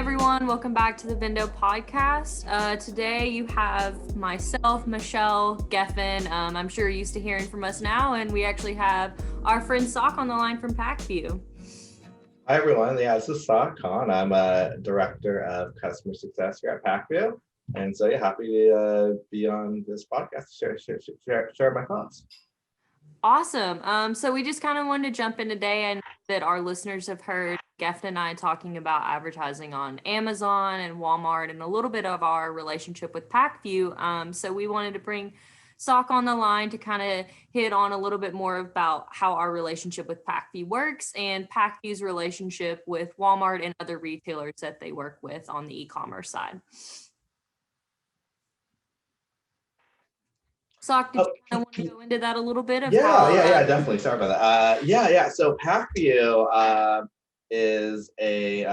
everyone. Welcome back to the Vendo podcast. Today you have myself, Michelle, Gefen. I'm sure you're used to hearing from us now, and we actually have our friend Sok on the line from Pacvue. Hi, everyone. Yeah, this is Sok Khann. I'm a director of customer success here at Pacvue. And so, happy to be on this podcast to share my thoughts. Awesome. So we just kind of wanted to jump in today, and that our listeners have heard Geffen and I talking about advertising on Amazon and Walmart and a little bit of our relationship with Pacvue. So we wanted to bring Sok on the line to kind of hit on a little bit more about how our relationship with Pacvue works and Pacvue's relationship with Walmart and other retailers that they work with on the e-commerce side. Sok, did you kind of want to go into that a little bit? Yeah, definitely. Sorry about that. So Pacvue is a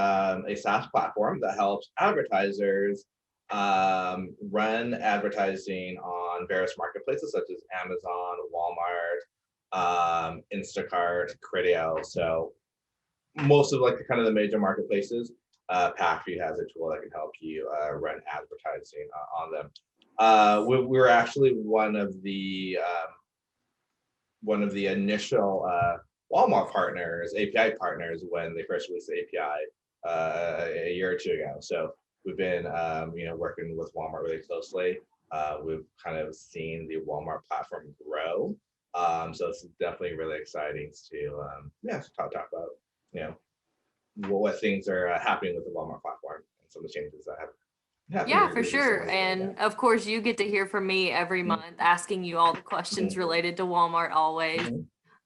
SaaS platform that helps advertisers run advertising on various marketplaces such as Amazon, Walmart, Instacart, Criteo. So most of kind of the major marketplaces, Pacvue has a tool that can help you run advertising on them. We were actually one of the initial Walmart partners, API partners, when they first released the API a year or two ago. So we've been working with Walmart really closely. We've kind of seen the Walmart platform grow. So it's definitely really exciting to talk about what things are happening with the Walmart platform and some of the changes that have. Yeah, for sure. And of course, you get to hear from me every month asking you all the questions related to Walmart always.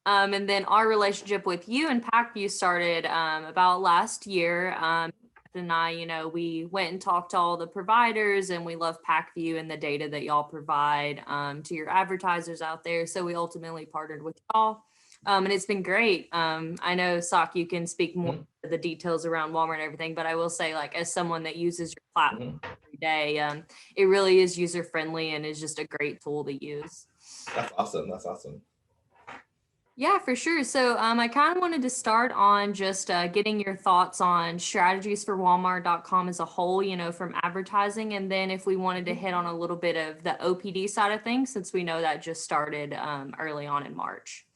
And then our relationship with you and Pacvue started about last year. And I, we went and talked to all the providers, and we love Pacvue and the data that y'all provide to your advertisers out there. So we ultimately partnered with y'all. And it's been great. I know, Sok, you can speak more to the details around Walmart and everything, but I will say, as someone that uses your platform every day, it really is user friendly and is just a great tool to use. That's awesome. Yeah, for sure. So I kind of wanted to start on just getting your thoughts on strategies for Walmart.com as a whole, from advertising. And then if we wanted to hit on a little bit of the OPD side of things, since we know that just started early on in March.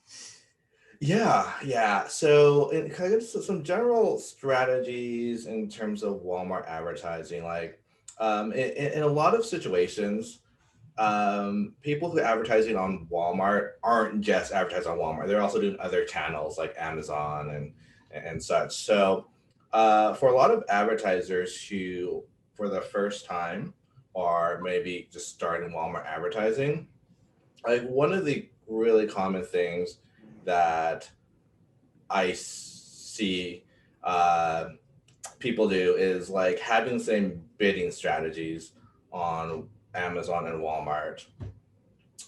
Yeah. So kind of some general strategies in terms of Walmart advertising, in a lot of situations, people who are advertising on Walmart aren't just advertising on Walmart. They're also doing other channels like Amazon and such. So for a lot of advertisers who, for the first time, are maybe just starting Walmart advertising, one of the really common things that I see people do is having the same bidding strategies on Amazon and Walmart.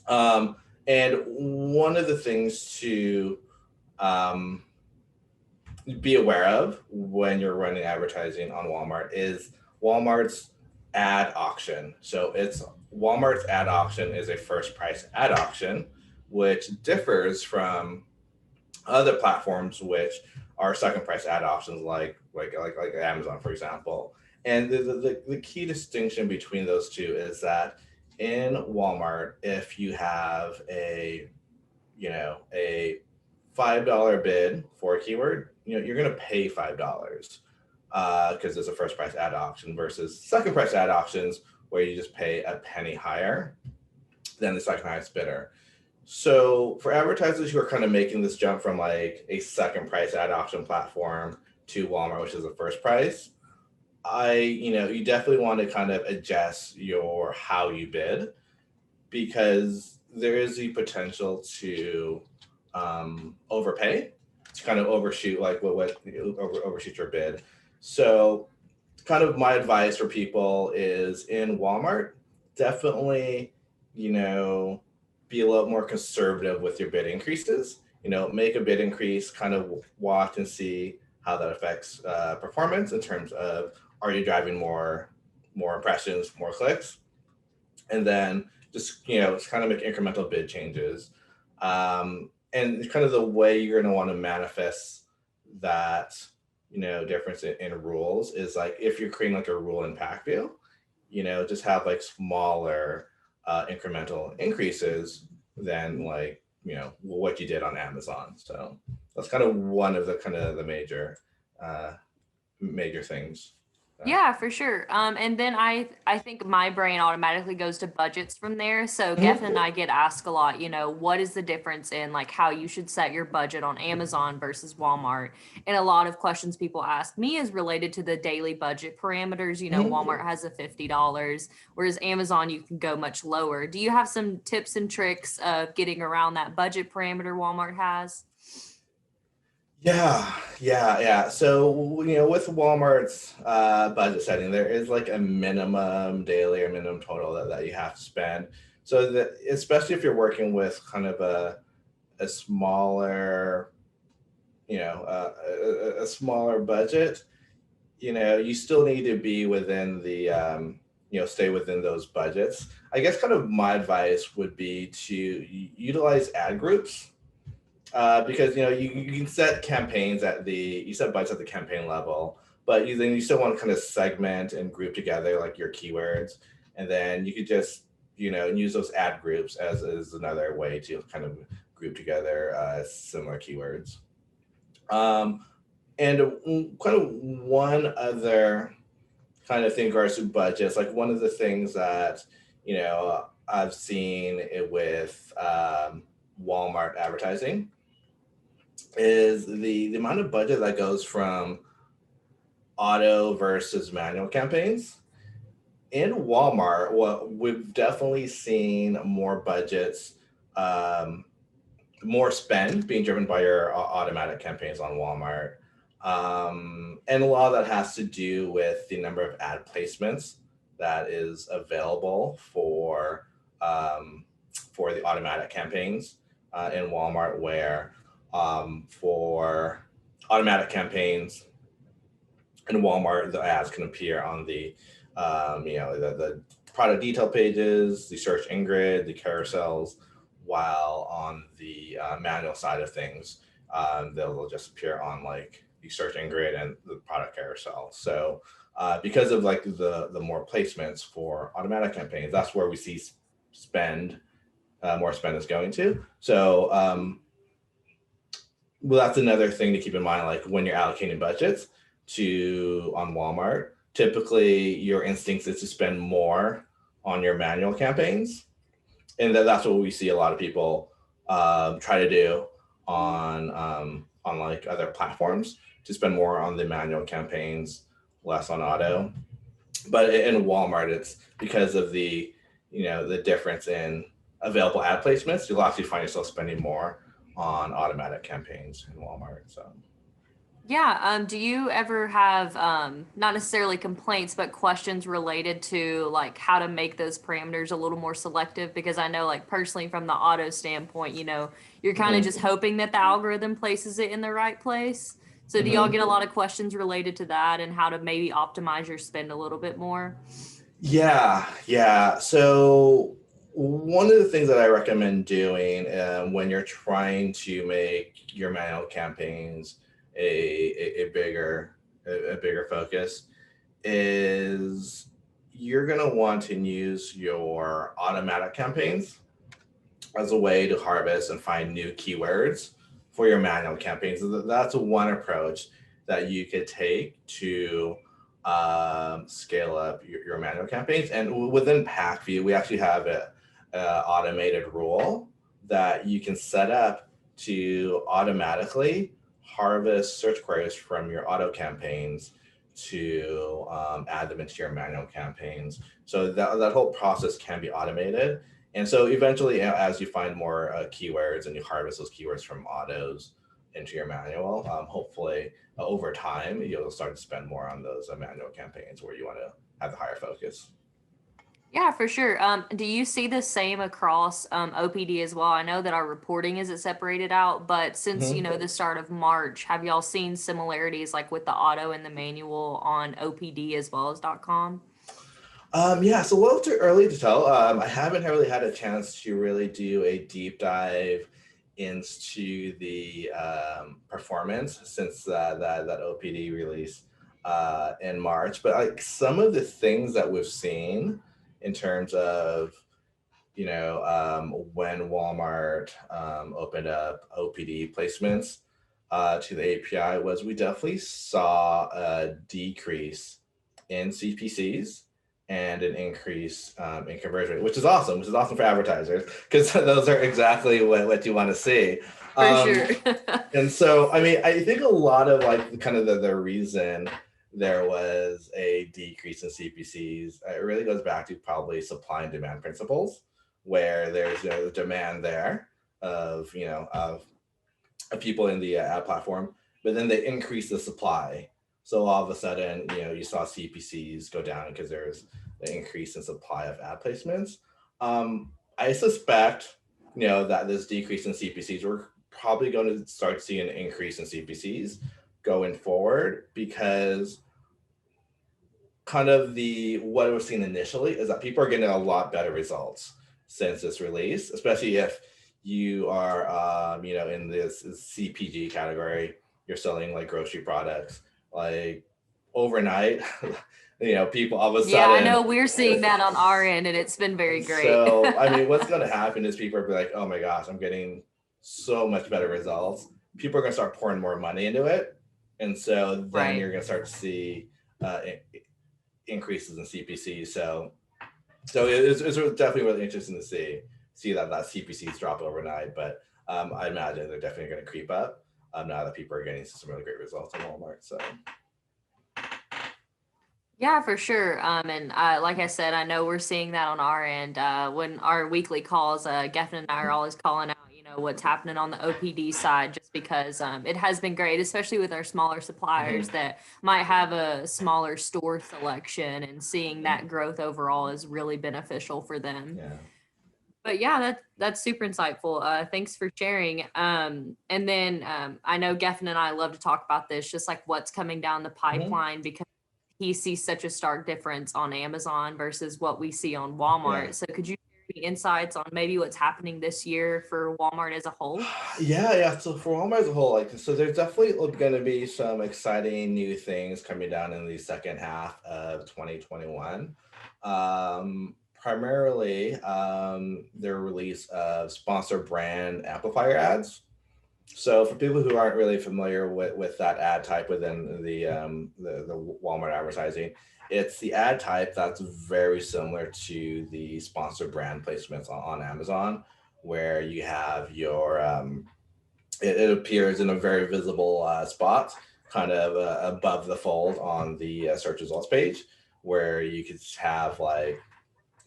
And one of the things to be aware of when you're running advertising on Walmart is Walmart's ad auction. So Walmart's ad auction is a first price ad auction, which differs from other platforms which are second price ad auctions like Amazon, for example. And the key distinction between those two is that in Walmart, if you have a $5 bid for a keyword, you're going to pay $5 because it's a first price ad auction versus second price ad auctions where you just pay a penny higher than the second highest bidder. So for advertisers who are kind of making this jump from a second price ad auction platform to Walmart, which is the first price, you definitely want to kind of adjust how you bid, because there is the potential to overpay, to kind of overshoot overshoot your bid. So kind of my advice for people is in Walmart, definitely, be a little more conservative with your bid increases. Make a bid increase, kind of watch and see how that affects performance in terms of, are you driving more impressions, more clicks? And then just kind of make incremental bid changes. And kind of the way you're going to want to manifest that difference in rules is like if you're creating like a rule in Pacvue, just have like smaller incremental increases than like what you did on Amazon. So that's kind of one of the major things. Yeah, for sure. And then I think my brain automatically goes to budgets from there. So Mhm. Geffen and I get asked a lot, what is the difference in like how you should set your budget on Amazon versus Walmart? And a lot of questions people ask me is related to the daily budget parameters. Walmart has a $50, whereas Amazon you can go much lower. Do you have some tips and tricks of getting around that budget parameter Walmart has? Yeah. So, with Walmart's budget setting, there is like a minimum daily or minimum total that you have to spend. So that especially if you're working with kind of a smaller, a smaller budget, you still need to be within the, stay within those budgets. I guess kind of my advice would be to utilize ad groups because you can set campaigns you set budgets at the campaign level, but then you still want to kind of segment and group together like your keywords, and then you could just use those ad groups as another way to kind of group together similar keywords. And kind of one other kind of thing in regards to budgets, like one of the things that I've seen it with Walmart advertising is the amount of budget that goes from auto versus manual campaigns. In Walmart, what we've definitely seen more budgets, more spend being driven by your automatic campaigns on Walmart. And a lot of that has to do with the number of ad placements that is available for the automatic campaigns in Walmart, where for automatic campaigns in Walmart, the ads can appear on the the product detail pages, the search and grid, the carousels, while on the manual side of things, they'll just appear on like the search and grid and the product carousel. So because of like the more placements for automatic campaigns, that's where we see spend, more spend is going to. So well, that's another thing to keep in mind, like when you're allocating budgets on Walmart, typically your instincts is to spend more on your manual campaigns. And that's what we see a lot of people try to do on like other platforms, to spend more on the manual campaigns, less on auto. But in Walmart, it's because of the the difference in available ad placements, you'll actually find yourself spending more on automatic campaigns in Walmart. So Yeah. Do you ever have not necessarily complaints, but questions related to like how to make those parameters a little more selective? Because I know, like personally, from the auto standpoint, you're kind of just hoping that the algorithm places it in the right place. So do y'all get a lot of questions related to that and how to maybe optimize your spend a little bit more? Yeah. So one of the things that I recommend doing when you're trying to make your manual campaigns a bigger focus is you're going to want to use your automatic campaigns as a way to harvest and find new keywords for your manual campaigns. That's one approach that you could take to scale up your manual campaigns. And within Pacvue, we actually have a automated rule that you can set up to automatically harvest search queries from your auto campaigns to add them into your manual campaigns. So that whole process can be automated. And so eventually, as you find more keywords and you harvest those keywords from autos into your manual, hopefully over time, you'll start to spend more on those manual campaigns where you want to have the higher focus. Yeah, for sure. Do you see the same across OPD as well? I know that our reporting isn't separated out, but since, the start of March, have y'all seen similarities like with the auto and the manual on OPD as well as .com? Yeah, it's a little too early to tell. I haven't really had a chance to really do a deep dive into the performance since that OPD release in March. But like some of the things that we've seen in terms of when Walmart opened up OPD placements to the API was we definitely saw a decrease in CPCs and an increase in conversion rate, which is awesome for advertisers because those are exactly what you want to see. For sure. And so, I mean, I think a lot of like kind of the reason there was a decrease in CPCs, it really goes back to probably supply and demand principles, where there's the demand there of people in the ad platform, but then they increase the supply. So all of a sudden, you saw CPCs go down because there's an increase in supply of ad placements. I suspect, that this decrease in CPCs, we're probably going to start seeing an increase in CPCs going forward, because kind of what we're seeing initially is that people are getting a lot better results since this release, especially if you are, in this CPG category, you're selling like grocery products, like overnight, people all of a sudden. Yeah, I know we're seeing that on our end, and it's been very great. So, I mean, what's going to happen is people are be like, oh my gosh, I'm getting so much better results. People are going to start pouring more money into it. And so then you're going to start to see increases in CPC. So it's definitely really interesting to see that CPCs drop overnight, but I imagine they're definitely going to creep up now that people are getting some really great results on Walmart. So yeah, for sure. And like I said, I know we're seeing that on our end. When our weekly calls, Gefen and I are always calling out, what's happening on the OPD side, just because it has been great, especially with our smaller suppliers that might have a smaller store selection, and seeing that growth overall is really beneficial for them. yeah. But yeah, that's super insightful. Thanks for sharing. And then I know Gefen and I love to talk about this, just like what's coming down the pipeline, because he sees such a stark difference on Amazon versus what we see on Walmart. Yeah. So could you share any insights on maybe what's happening this year for Walmart as a whole? Yeah. So for Walmart as a whole, so there's definitely going to be some exciting new things coming down in the second half of 2021. Primarily, their release of sponsor brand amplifier ads. So for people who aren't really familiar with that ad type within the Walmart advertising, it's the ad type that's very similar to the sponsored brand placements on Amazon, where you have your it appears in a very visible spot, kind of above the fold on the search results page, where you could have like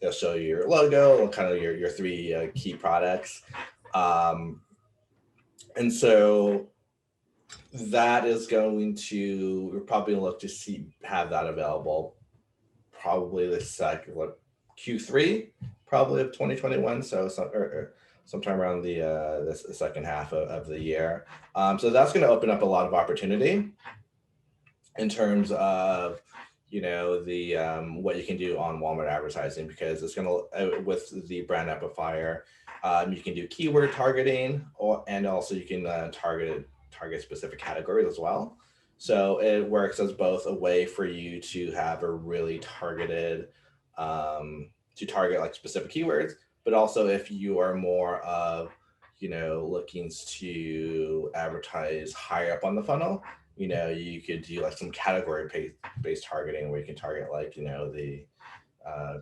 it'll show you your logo, kind of your three key products. And so that is going to, we're probably look to have that available probably the Q3 probably of 2021. So sometime around the second half of the year. So that's going to open up a lot of opportunity in terms of what you can do on Walmart advertising, because it's going to with the brand amplifier. You can do keyword targeting, and also you can target specific categories as well. So it works as both a way for you to have a really targeted, to target like specific keywords, but also if you are more of, looking to advertise higher up on the funnel, you could do like some category based targeting where you can target like, the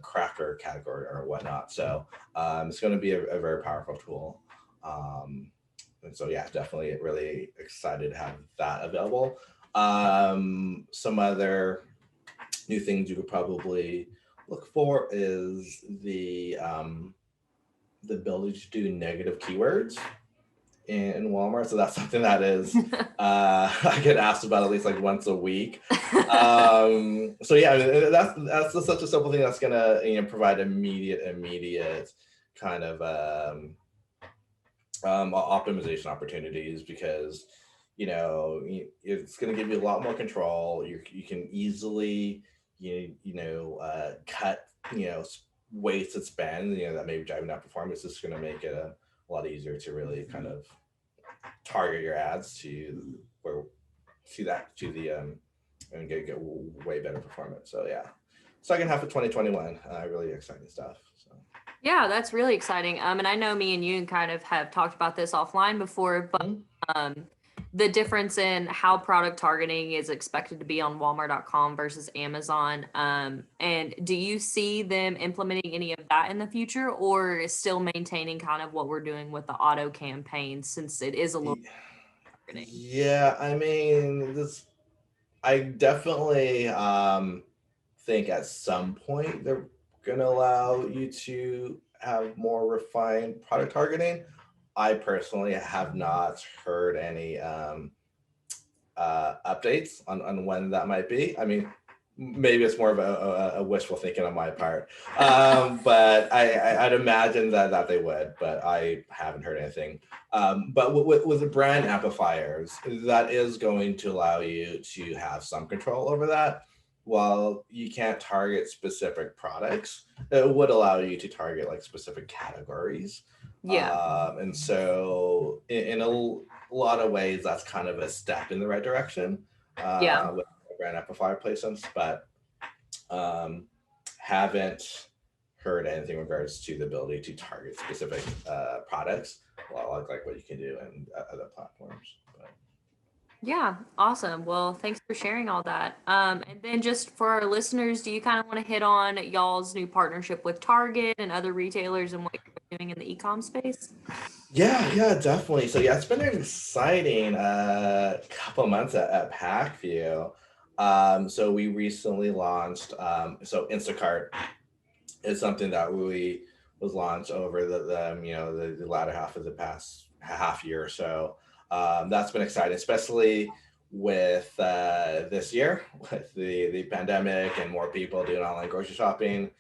cracker category or whatnot. So it's going to be a very powerful tool. And so, yeah, definitely really excited to have that available. Some other new things you could probably look for is the ability to do negative keywords in Walmart. So that's something that is I get asked about at least like once a week. So yeah, that's such a simple thing that's gonna provide immediate kind of optimization opportunities, because it's going to give you a lot more control. You can easily cut wasted spend that may be driving that performance. It's going to make it a lot easier to really kind of target your ads to where see that to the and get way better performance. So yeah, second half of 2021, really exciting stuff. So. Yeah, that's really exciting. And I know me and you kind of have talked about this offline before, but the difference in how product targeting is expected to be on Walmart.com versus Amazon. And do you see them implementing any of that in the future, or is still maintaining kind of what we're doing with the auto campaigns, since it is a little targeting? Yeah, I mean, I definitely think at some point they're gonna allow you to have more refined product targeting. I personally have not heard any updates on when that might be. I mean, maybe it's more of a wishful thinking on my part, but I'd imagine that they would, but I haven't heard anything. But with the brand amplifiers, that is going to allow you to have some control over that. While you can't target specific products, it would allow you to target like specific categories. Yeah. And so in a lot of ways, that's kind of a step in the right direction Yeah. with brand amplifier placements, but haven't heard anything in regards to the ability to target specific products, like what you can do in other platforms. But. Yeah, awesome. Well, thanks for sharing all that. And then just for our listeners, do you kind of want to hit on y'all's new partnership with Target and other retailers and what you're doing in the e-com space? Yeah, definitely. So yeah, it's been an exciting couple months at Pacvue. So we recently launched, so Instacart is something that really was launched over the latter half of the past half year or so. That's been exciting, especially with this year with the pandemic and more people doing online grocery shopping.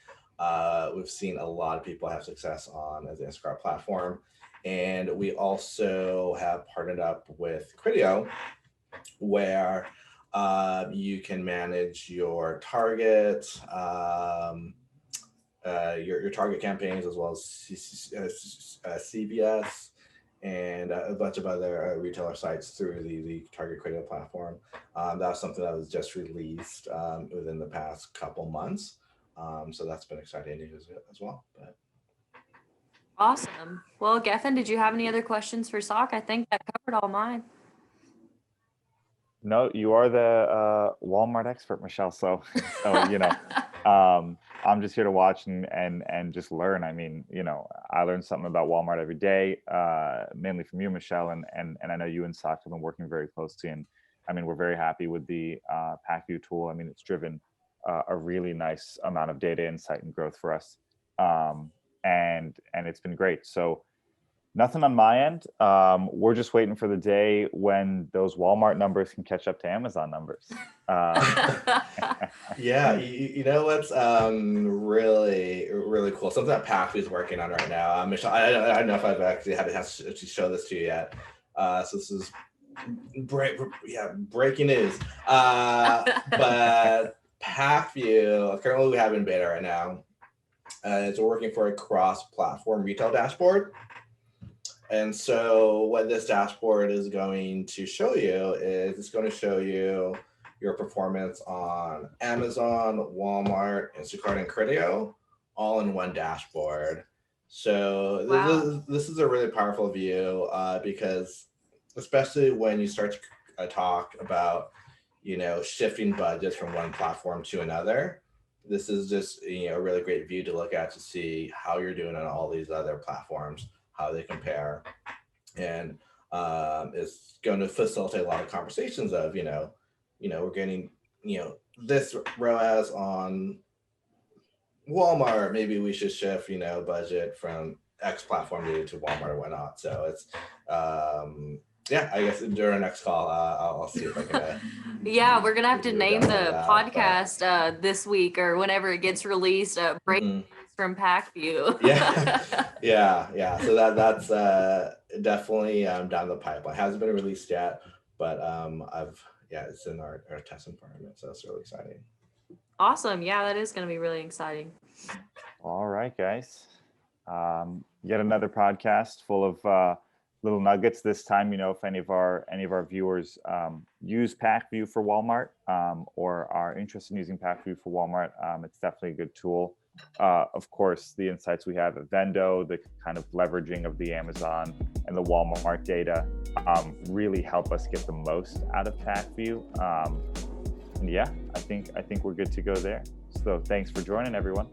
We've seen a lot of people have success on the Instacart platform, and we also have partnered up with Criteo, where you can manage your target. Your target campaigns, as well as CVS and a bunch of other retailer sites through the Target Criteo platform. That's something that was just released within the past couple months. So that's been exciting news as well. But. Awesome. Well, Gefen, did you have any other questions for Sok? I think that covered all mine. No, you are the Walmart expert, Michelle. So I'm just here to watch and just learn. I mean, I learn something about Walmart every day, mainly from you, Michelle, and I know you and Sok have been working very closely. And I mean, we're very happy with the Pacvue tool. I mean, it's driven a really nice amount of data insight and growth for us, and it's been great. So. Nothing on my end. We're just waiting for the day when those Walmart numbers can catch up to Amazon numbers. Yeah, you know what's really cool? Something that Pacvue is working on right now. Michelle, I don't know if I've actually had a chance to show this to you yet. So this is breaking news. But Pacvue, currently we have in beta right now. It's working for a cross-platform retail dashboard. And so what this dashboard is going to show you is it's going to show you your performance on Amazon, Walmart, Instacart, and Criteo all in one dashboard. So Wow. this is a really powerful view because especially when you start to talk about, shifting budgets from one platform to another, this is just, a really great view to look at to see how you're doing on all these other platforms, how they compare, and it's going to facilitate a lot of conversations of we're getting this ROAS on Walmart, maybe we should shift budget from X platform to Walmart or whatnot. So it's I guess during our next call I'll see if I can yeah, we're gonna have to name the podcast this week or whenever it gets released, breaking news from Pacvue. yeah. So that's definitely down the pipeline. Hasn't been released yet, but it's in our test environment, so it's really exciting. Awesome. Yeah, that is going to be really exciting. All right, guys. Yet another podcast full of little nuggets this time. If any of our viewers use Pacvue for Walmart or are interested in using Pacvue for Walmart, it's definitely a good tool. Of course, the insights we have at Vendo, the kind of leveraging of the Amazon and the Walmart data really help us get the most out of Pacvue. And yeah, I think we're good to go there. So thanks for joining, everyone.